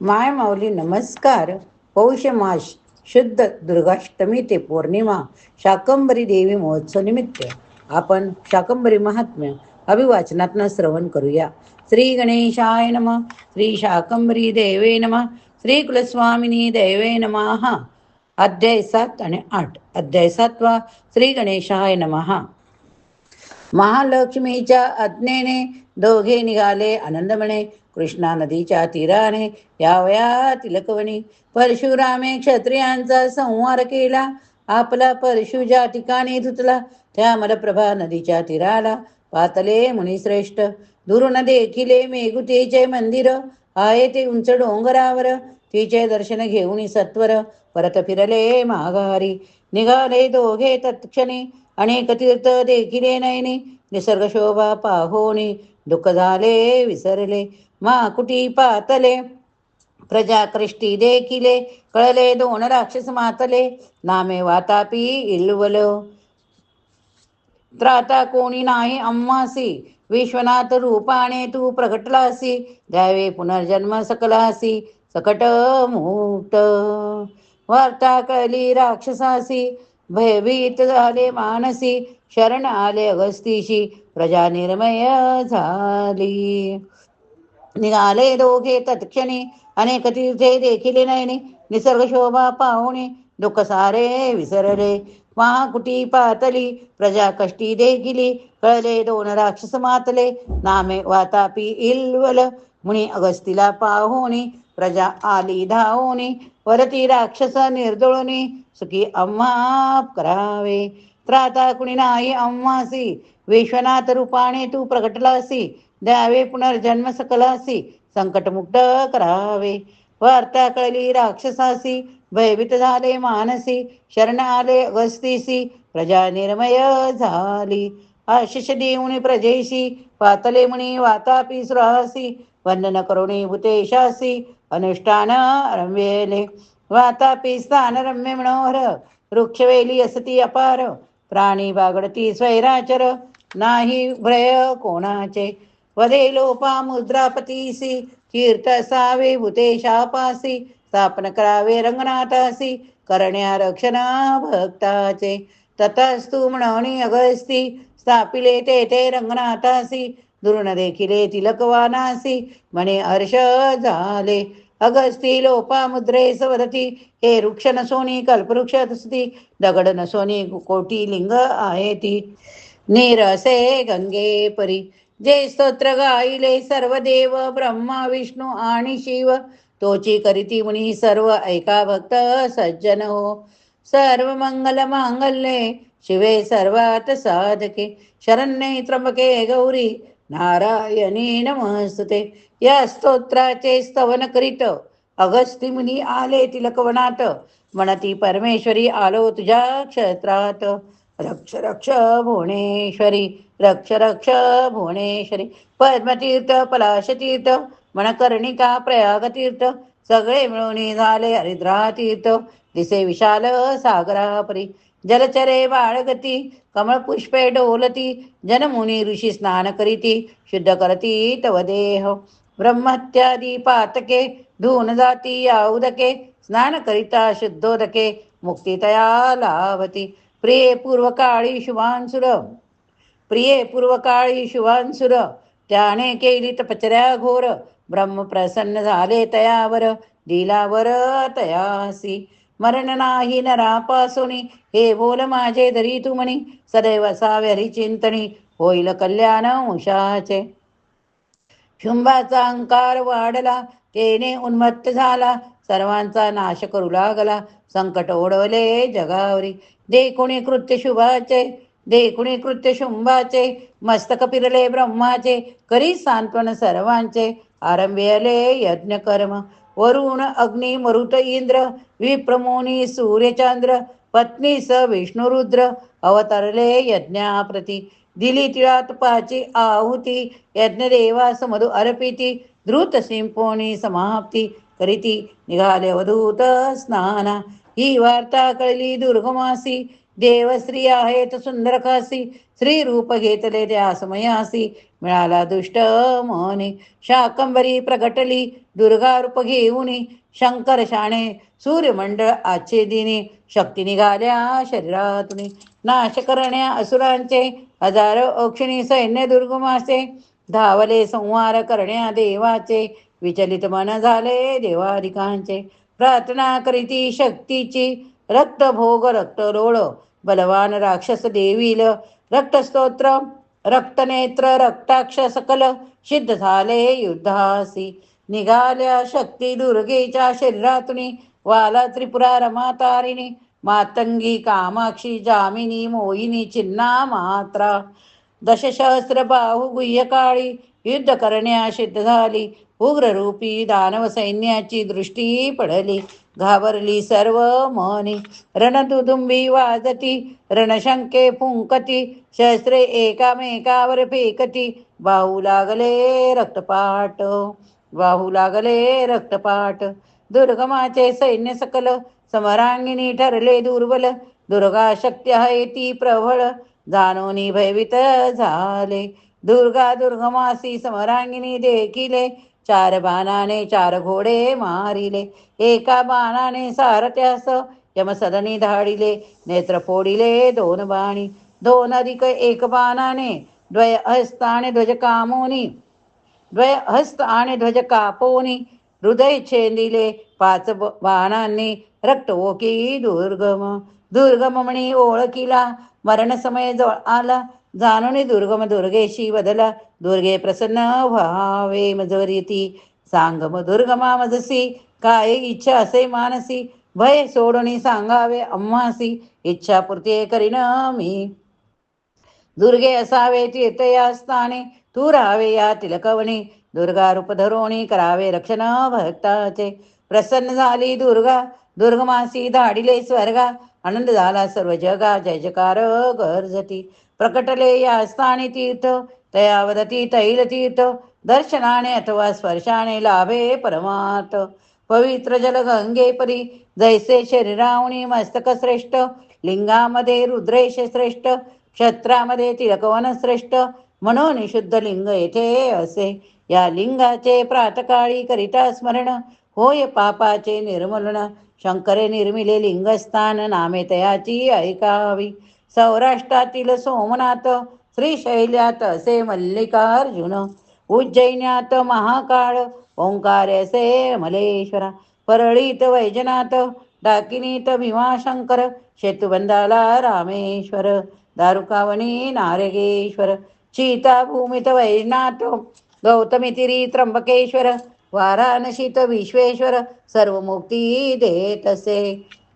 माय माऊली नमस्कार. पौष मास शुद्ध दुर्गाष्टमी ते पौर्णिमा शाकंभरी देवी महोत्सव निमित्त आपण शाकंभरी महात्म्य अभिवाचनातनं श्रवण करूया. श्री गणेशाय नमः. श्री शाकंभरी देवे नमः. श्री कुलस्वामिनी देवे नमः. अध्याय 7 आणि 8. अध्याय 7. श्री गणेशाय नमः. महालक्ष्मीच्या आज्ञेने दोघे निघाले आनंदमणे. कृष्णा नदीच्या तीराने यावया तिलकवणी. परशुरामे क्षत्रियांचा संहार केला. आपला परशु ज्या ठिकाणी धुतला त्या मलप्रभा नदीच्या तीराला पातले मुनिश्रेष्ठ. दुरून देखिले मेघुतीचे मंदिर आहे ते उंच डोंगरावर. तिचे दर्शन घेऊन सत्वर परत फिरले माघारी. निघाले दोघे तत्क्षणी अनेक तीर्थ देखिले नयनी. निसर्ग शोभा पाहोनी दुःख झाले विसरले. माकुटी पातले प्रजा कृष्टी देखिले. कळले दोन राक्षस मातले. नामे वातापी इल्वल. त्राता कोणी नाही आम्हासी. विश्वनाथ रूपाने तू प्रगटलासी. द्यावे पुनर्जन्म सकलासी सकट मुक्त. वार्ता कळली राक्षसासी. भयभीत झाले मानसी. शरण आले अगस्तीशी. प्रजा निर्मय झाली. निघाले दोघे तत्क्षणी अनेक तीर्थे देखिले नयनी. निसर्ग शोभा पाहुणे दुःख सारे विसरले. महाकुटी पातली प्रजा कष्टी देखिली. कळले दोन राक्षस मातले. नामे वातापी इल्वल. मुनी अगस्तीला पाहुणी प्रजा आली धावोनी. वरती राक्षस निर्दोळुनी सुखी आम्हा करावे. त्राता कुणी नाही आम्हासी. विश्वनाथ रूपाने तू प्रगटलासी. द्यावे पुनर्जन्म सकलासी संकटमुक्त करावे. वार्ता कळली राक्षसासी. भयभीत झाले मानसी. शरण आले अगस्तीसी. प्रजा निर्मय झाली. आशिष देऊनी प्रजेशी. पातले मुनी वातापी सुरासी. वंदन करुणी भूतेशासी. अनुष्ठान रम्येले. वातापी स्थान रम्य मनोहर. वृक्षवेली असती अपार. प्राणी बागडती स्वैराचर. नाही भय कोणाचे. वदे लोपा मुद्रापतीसी. कीर्त असावे भूतेशापासी. स्थापन करावे रंगनाथासी. करण्या रक्षणा भक्ताचे. ततस्तु म्हणून अगस्ती. स्थापिले ते रंगनाथासी. दुरून देखिले तिलकवानासी. म्हणे हर्ष झाले. अगस्ती लोपा मुद्रे सवदती. हे वृक्ष नसोनी कल्पवृक्ष असती. दगड नसोनी कोटी लिंग आहे ती. नीरसे गंगे परी. जे स्तोत्र गाईले सर्व देव ब्रह्मा विष्णू आणि शिव. तोची करीती मुनी सर्व ऐका भक्त सज्जन हो. सर्व मंगल मांगल्ये शिवे सर्वात साधके. शरण्ये त्र्यंबके गौरी नारायणी नमस्तुते. या स्तोत्राचे स्तवन करीत अगस्ती मुनी आले तिलकवनात. म्हणती परमेश्वरी आलो तुझ्या क्षेत्रात. रक्ष रक्ष भुवनेश्वरी. रक्ष रक्ष भुवनेश्वरी. पद्मतीर्थ पलाशतीर्थ मनकर्णिका प्रयागतीर्थ. सगळे मिळून झाले हरिद्रा तीर्थ. दिसे विशाल सागरापरी. जलचरे बाळगती कमळ पुष्पे डोलती. जनमुनी ऋषी स्नान करीती. शुद्ध करती तव देह. ब्रह्मत्यादी पातके धुऊन जाती याउदके. स्नान करिता शुद्धोदके मुक्ती तया लाभती. प्रिये पूर्वकाळी शुभांसुर. प्रिये पूर्वकाळी शुभांसुर. त्याने केली तपचर्या घोर. ब्रह्म प्रसन्न झाले तयावर. दिलावर तयासी. मरण नाही नरापासोनी. हे बोल माझे धरी तू म्हणी. सदैव असावे हरिचिंतनी. होईल कल्याण वंशाचे. शुंभाचा अहंकार वाढला. तेने उन्मत्त झाला. सर्वांचा नाश करू लागला. संकट ओढवले जगावरी. देखुणी कृत्य शुभाचे. देखुणी कृत्य शुंभाचे. मस्तक फिरले ब्रह्माचे. करी सांत्वन सर्वांचे. आरंभ्यले यज्ञ कर्म. वरुण अग्नी मरुत इंद्र. विप्रमुनी सूर्यचंद्र. पत्नी स विष्णुरुद्र. अवतरले यज्ञाप्रती. दिली तिळा तुपाची आहुती. यज्ञदेवा समधु अर्पिती. द्रुत सिंपोनी समाप्ती करीती. निघाले अवधूत स्नाना. ही वार्ता कळली दुर्गमासी. देवश्री आहेत सुंदर खासी, श्री रूप घेतले त्या समयासी, मिळाला दुष्ट मनी. शाकंबरी प्रगटली दुर्गा रूप घेऊनी, शंकर शाणे सूर्यमंडळ आजचे दिनी, शक्ती निघाल्या शरीरातून. नाश करण्या असुरांचे हजारो अक्षिणी सैन्य दुर्गमासे, धावले संहार करण्या देवाचे, विचलित मन झाले देवादिकांचे. प्रार्थना करीती शक्तीची, रक्त भोग रक्त लोळ, बलवान राक्षस देवील, रक्तस्तोत्र रक्तनेत्र रक्ताक्ष सकल, सिद्ध झाले युद्धासी. निघाल्या शक्ती दुर्गेच्या शरीरातून, वाला त्रिपुरा रमा तारिणी, मातंगी कामाक्षी जामिनी मोहिनी चिन्ना मात्रा. दशसहस्र बाहू गुह्यकाळी, युद्ध करण्या सिद्ध झाली, उग्ररूपी दानव सैन्याची दृष्टी पडली, घाबरली सर्व मनी. रणदुदुंबी वाजती, रणशंके फुंकती, शस्त्रे एकामेकावर फेकती, बाहू लागले रक्तपाट, वाहू लागले रक्तपाट. दुर्गमाचे सैन्य सकल, समरांगिनी ठरले दुर्बल, दुर्गा शक्ती आहे ती प्रबळ, जाणोनी भयभीत झाले. दुर्गा दुर्गमासी समरांगिनी देखिले, चार बाणाने चार घोडे मारिले, एका बाणाने सारथ्यास यमसदनी धाडिले, नेत्र फोडिले दोन बाणी, दोन अधिक एक बाणाने, द्वय हस्ताने ध्वज कामोनी, द्वय हस्त आणि ध्वज कापोनी, हृदय छेदिले पाच बाणांनी, रक्त ओकी दुर्गम. दुर्गम म्हणी ओळखिला, मरण समय जवळ आला, जाणून दुर्गम दुर्गेशी बदला, दुर्गे प्रसन्न व्हावे मजवरीती, सांगम दुर्गमा मजसी, काय इच्छा असे मानसी, भय सोडून सांगावे आम्हासी, इच्छा पूर्ती करीन मी. दुर्गे असावे तीर्थया स्थाने, तू राहावे या तिलकवणी, दुर्गा रूप धरोणी करावे रक्षण भक्ताचे. प्रसन्न झाली दुर्गा दुर्गमासी, धाडिले स्वर्गा, आनंद झाला सर्व जगा, जय जयकार गर्जती. प्रकटले या स्थानी तीर्थ, तया वदती तैल तीर्थ, दर्शनाने अथवा स्पर्शाने लाभे परमार्थ. पवित्र जल गंगे परी, जैसे शरीरावणी मस्तक श्रेष्ठ, लिंगामध्ये रुद्रेश श्रेष्ठ, क्षत्रामध्ये तिलकवन श्रेष्ठ, म्हणून शुद्ध लिंग येथे असे. या लिंगाचे प्रातकाळी करिता स्मरण, होय पापाचे निर्मूलन. शंकरे निर्मिले लिंगस्थान, नामे तयाची ऐकावी. सौराष्ट्रातील सोमनाथ, श्रीशैल्यात असे मल्लिकार्जुन, उज्जैन्यात महाकाळ, ओंकार असे मलेश्वरा. परळीत वैजनाथ, डाकिनीत भीमाशंकर, शेतुबंधाला रामेश्वर, दारुकावनी नारगेश्वर, सीताभूमीत वैजनाथ, गौतमीतिरी त्र्यंबकेश्वर, वाराणसीत विश्वेश्वर, सर्व मुक्ती देत असे.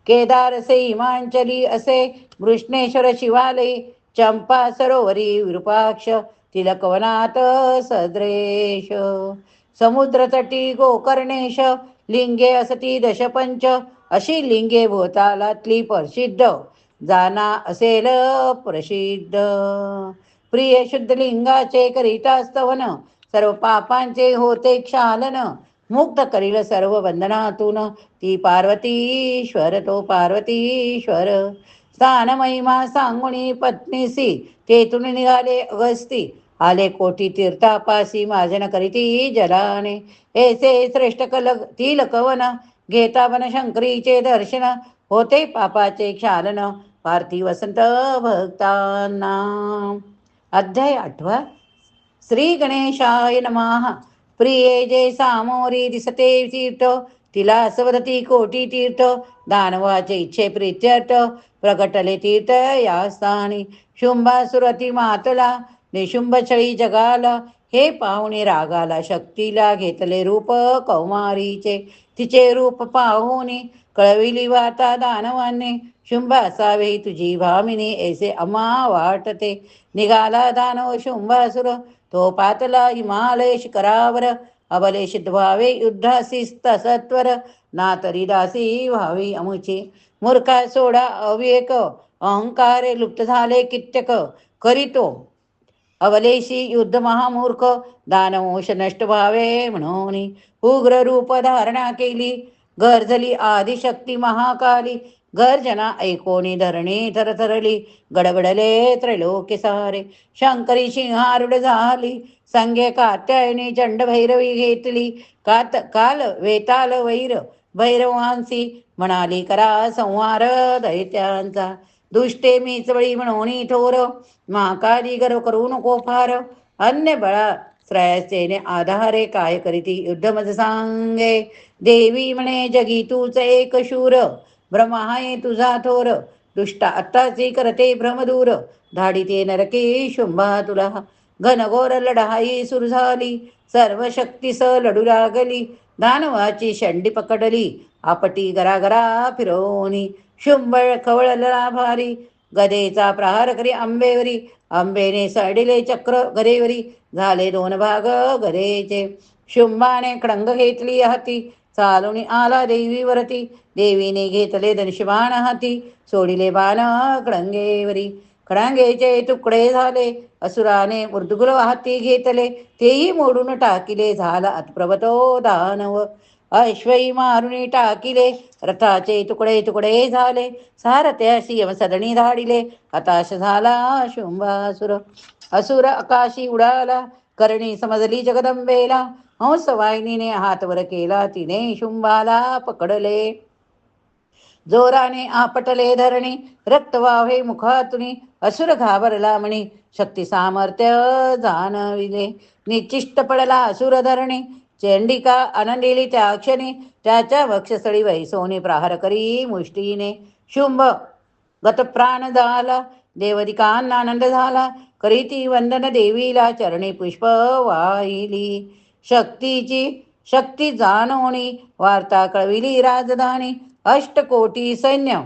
केदार असे हिमांचली असे, कृष्णेश्वर शिवालयी, चंपा सरोवरी विरूपाक्ष, तिलकवनात सद्रेश. समुद्रतटी गोकर्णेश, लिंगे असती दशपंच, अशी लिंगे भूतालातली प्रसिद्ध, जाना असेल प्रसिद्ध. प्रिय शुद्ध लिंगाचे करिता स्तवन, सर्व पापांचे होते क्षालन, मुक्त करील सर्व बंधनातून, ती पार्वतीश्वर तो पार्वतीश्वर. स्थान महिमा सांगुणी पत्नीसी, तेथून निघाले अगस्ती, आले कोटी तीर्थापासी, मार्जन करीती जलाने. ऐसे श्रेष्ठ तिलकवन, घेता वन शंकरीचे दर्शन, होते पापाचे क्षालन, पार्थी वसंत भक्तांना. अध्याय 8. श्री गणेशाय नमः. प्रिये जे सामोरी दिसते तीर्थ, तिला सवदती कोटी तीर्थ, दानवाचे इच्छे प्रीत्यर्थ, प्रगटले तीर्थ या स्थानी. शुंभासुरती मातला, निशुंभ छळी जगाला, हे पाहुणे रागाला, शक्तीला घेतले रूप कौमारीचे. तिचे रूप पाहुनी कळविली वार्ता दानवांनी, शुंभ असावे तुझी भामिनी, ऐसे अम्हा वाटते. निघाला दानव शुंभासुर, तो पातला हिमालय शिखरावर, अबले सिद्ध व्हावे युद्धासी सत्वर, ना तरी दासी व्हावी अमुची. मूर्खा सोडा अविवेक, अहंकारे लुप्त झाले कित्यक, करीतो अवलेशी युद्ध महामूर्ख, दानवंश नष्ट व्हावे म्हणून. उग्र रूप धारणा केली, गर्जली आदिशक्ती महाकाली, गर्जना ऐकोनी धरणी थरथरली, गडगडले त्रैलोक्य सारे. शंकरी सिंहारूढ झाली, संगे कात्यायनी चंडभैरवी घेतली, काल वेताल वैर भैरवांसी, म्हणाली करा संहार दैत्यांचा. दुष्टे मीचवळी म्हणून थोर, महाकाली गर्व करू नको फार. अन्य बळा श्रेयसेने आधारे, काय करीती युद्ध मज सांगे. देवी म्हणे जगी तूच एक शूर, ब्रह्मा आहे तुझा थोर. दुष्टा आत्ताची करते भ्रमदूर, धाडिते नरके शुंभा तुला. घनघोर लढाई सुरू झाली, सर्व शक्तीस लढू लागली. दानवाची शंडी पकडली, आपटी गरागरा फिरवणी. शुंभ खवळला भारी, गदेचा प्रहार करी आंबेवरी. आंबेने सडिले चक्र गदेवरी, झाले दोन भाग गदेचे. शुंभाने खडंग घेतली हाती, चालून आला देवीवरती. देवीने घेतले धनुष्यबाण हाती, सोडिले बाण खडंगेवरी. खडांगेचे तुकडे झाले, असुराने मृदुगुल हाती घेतले. तेही मोडून टाकिले, झाला अतप्रभतो दानव. अश्वई मारुनी टाकिले, रथाचे तुकडे तुकडे झाले. सारथ्यासी यमसदनी धाडिले, हताश झाला शुंभासुर. असुर आकाशी उडाला, करणी समजली जगदंबेला. हंस वाहिनीने हात वर केला, तिने शुंभाला पकडले. जोराने आपटले धरणी, रक्त वाहे मुखातुनी. असुर घाबरला म्हणी, शक्ती सामर्थ्य जाणविले. निचिष्ट पडला असुर धरणी, चंडिका आनंदिली त्या क्षणी. त्याच्या वक्षस्थळी वैसोनी प्रहार करी मुष्टीने. शुंभ गतप्राण झाला, देवदिकांना आनंद झाला. करीती वंदन देवीला, चरणी पुष्प वाहिली. शक्ती जाणोनी, वार्ता कळविली राजधानी. अष्टकोटी सैन्य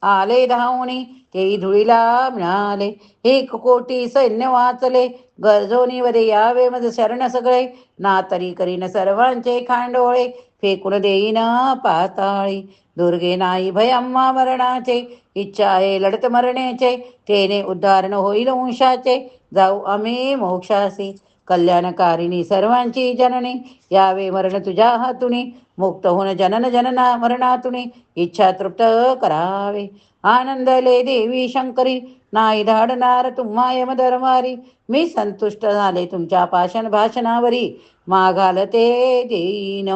आले धावणी, तेही धुळीला मिळाले. 1 कोटी सैन्य वाचले, गरजोनी वदे यावे मज शरण सगळे. ना तरी करीन सर्वांचे खांडोळे, फेकून देईन पाताळी. दुर्गे नाही भय आम्हा मरणाचे, इच्छा आहे लढत मरण्याचे. तेने उद्धारण होईल वंशाचे, जाऊ आम्ही मोक्षासी. कल्याणकारिणी सर्वांची जननी, यावे मरण तुझ्या हातुनी. मुक्त होऊन जनन जनना मरणातुनी, इच्छा तृप्त करावे. आनंदले देवी शंकरी, नाही धाडणार तुम्हा यमधर्मारी. मी संतुष्ट झाले तुमच्या पाषाण भाषणावरी, मागाल ते देईन.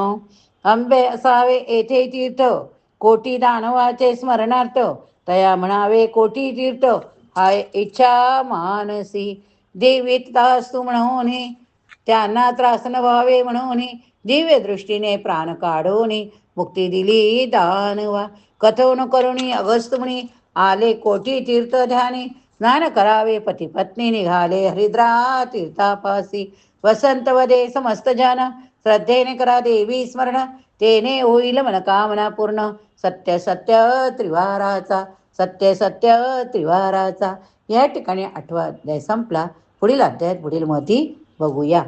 आंबे असावे येथे तीर्थ, कोटी दानवाचे स्मरणार्थ. तया म्हणावे कोटी तीर्थ, हाय इच्छा मानसी. देवीत दास्तू म्हणून, त्यांना त्रास न व्हावे म्हणून, दिव्य दृष्टीने प्राण काढून मुक्ती दिली दानवा. कथन करुणी अगस्त मुनी, आले कोटी तीर्थ ध्यानी. स्नान करावे पती पत्नी, निघाले हरिद्रा तीर्थापासी. वसंत वदे समस्त जन, श्रद्धेने करा देवी स्मरण. तेने होईल मनकामना पूर्ण, सत्य सत्य त्रिवाराचा. सत्य सत्य त्रिवाराचा. या ठिकाणी 8वा अध्याय संपला. पुढील अध्यायात पुढील माहिती बघूया.